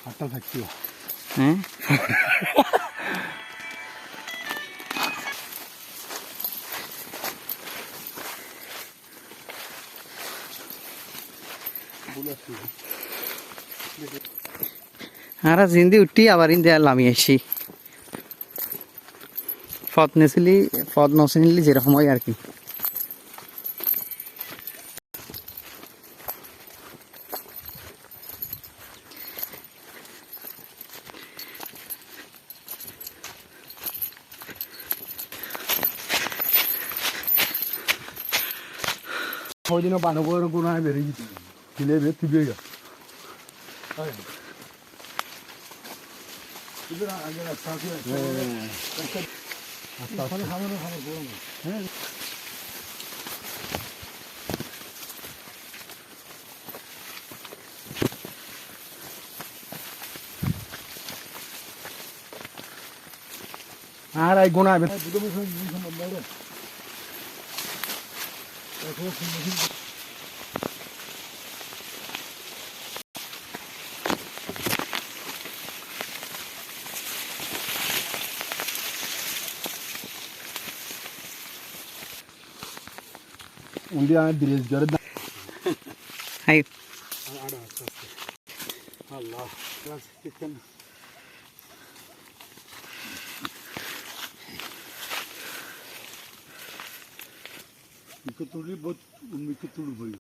হাতটা থাকছিল হ্যাঁ আর জিন্দি উঠি আবার ইন্দে লামি আসি ফদ নেছিলি ফদ নছিলি যেরকম হয় আর কি ওইদিন বানবর গুণায় বেরিয়ে যেত ছিলে বের তুলে গেল আগে রাস্তা আছে খাবার বড় হ্যাঁ আর এই গুণায় দুটো India dress garda হাই Allah biraz kitken mikutuli bot mikutulu boy